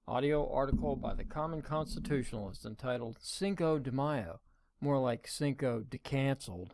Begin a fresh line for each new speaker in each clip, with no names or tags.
Audio article by the Common Constitutionalist entitled Cinco de Mayo, more like Cinco de Cancelled.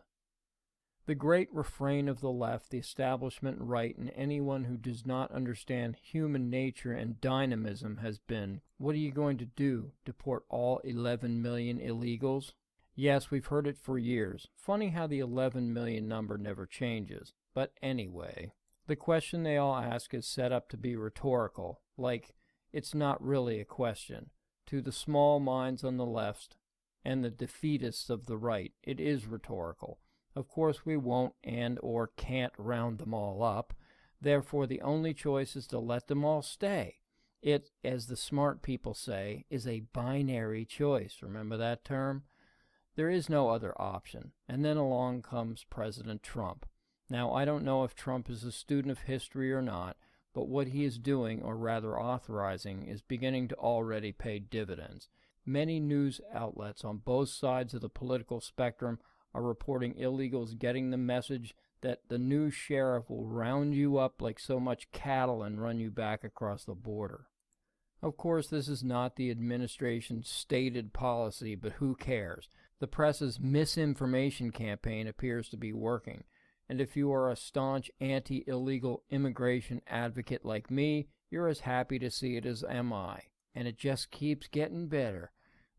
The great refrain of the left, the establishment right, and anyone who does not understand human nature and dynamism has been, what are you going to do, deport all 11 million illegals? Yes, we've heard it for years. Funny how the 11 million number never changes. But anyway, the question they all ask is set up to be rhetorical, like it's not really a question. To the small minds on the left and the defeatists of the right, it is rhetorical. Of course, we won't and or can't round them all up. Therefore, the only choice is to let them all stay. It, as the smart people say, is a binary choice. Remember that term? There is no other option. And then along comes President Trump. Now, I don't know if Trump is a student of history or not, but what he is doing, or rather authorizing, is beginning to already pay dividends. Many news outlets on both sides of the political spectrum are reporting illegals getting the message that the new sheriff will round you up like so much cattle and run you back across the border. Of course, this is not the administration's stated policy, but who cares? The press's misinformation campaign appears to be working, and if you are a staunch anti-illegal immigration advocate like me, you're as happy to see it as am I, and it just keeps getting better.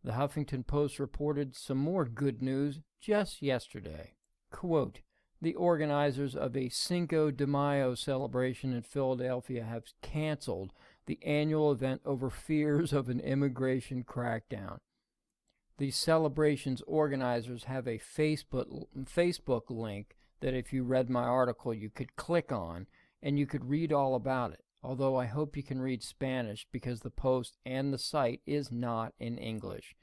The Huffington Post reported some more good news just yesterday. Quote, the organizers of a Cinco de Mayo celebration in Philadelphia have canceled the annual event over fears of an immigration crackdown. The celebration's organizers have a Facebook link that if you read my article you could click on and you could read all about it. Although I hope you can read Spanish because the post and the site is not in English.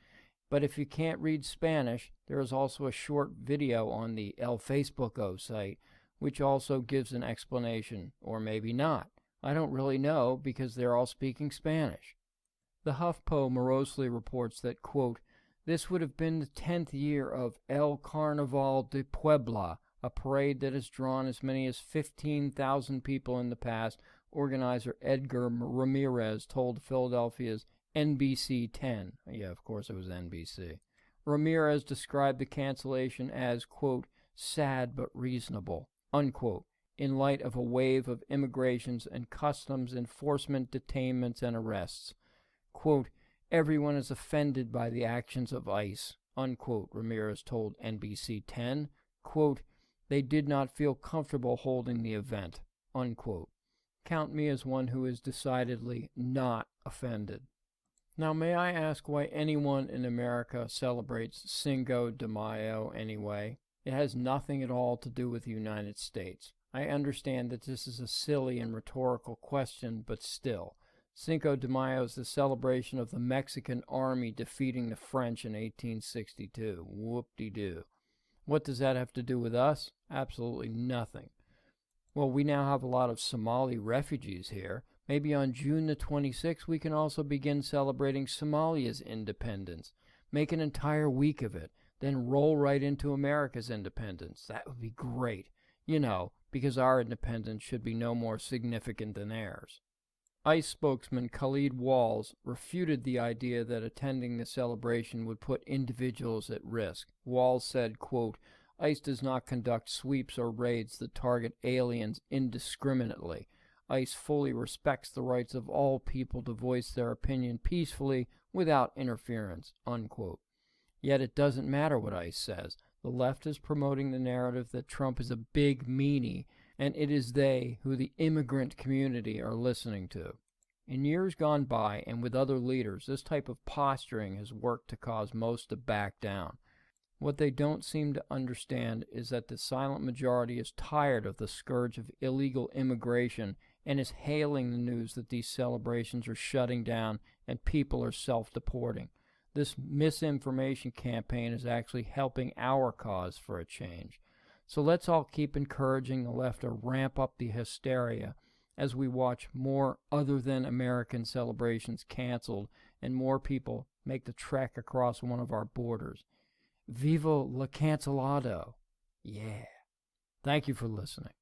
But if you can't read Spanish, there is also a short video on the El Facebooko site, which also gives an explanation, or maybe not. I don't really know because they're all speaking Spanish. The HuffPo morosely reports that, quote, this would have been the 10th year of El Carnaval de Puebla, a parade that has drawn as many as 15,000 people in the past, organizer Edgar Ramirez told Philadelphia's NBC 10. Yeah, of course it was NBC. Ramirez described the cancellation as, quote, sad but reasonable, unquote, in light of a wave of immigrations and customs enforcement detainments and arrests. Quote, everyone is offended by the actions of ICE, unquote, Ramirez told NBC 10. Quote, they did not feel comfortable holding the event, unquote. Count me as one who is decidedly not offended. Now, may I ask why anyone in America celebrates Cinco de Mayo anyway? It has nothing at all to do with the United States. I understand that this is a silly and rhetorical question, but still. Cinco de Mayo is the celebration of the Mexican army defeating the French in 1862. Whoop-de-doo. What does that have to do with us? Absolutely nothing. Well, we now have a lot of Somali refugees here. Maybe on June the 26th we can also begin celebrating Somalia's independence. Make an entire week of it, then roll right into America's independence. That would be great. You know, because our independence should be no more significant than theirs. ICE spokesman Khalid Walls refuted the idea that attending the celebration would put individuals at risk. Walls said, quote, ICE does not conduct sweeps or raids that target aliens indiscriminately. ICE fully respects the rights of all people to voice their opinion peacefully without interference, unquote. Yet it doesn't matter what ICE says. The left is promoting the narrative that Trump is a big meanie, and it is they who the immigrant community are listening to. In years gone by, and with other leaders, this type of posturing has worked to cause most to back down. What they don't seem to understand is that the silent majority is tired of the scourge of illegal immigration and is hailing the news that these celebrations are shutting down and people are self-deporting. This misinformation campaign is actually helping our cause for a change. So let's all keep encouraging the left to ramp up the hysteria as we watch more other than American celebrations canceled and more people make the trek across one of our borders. Viva la cancelado! Yeah. Thank you for listening.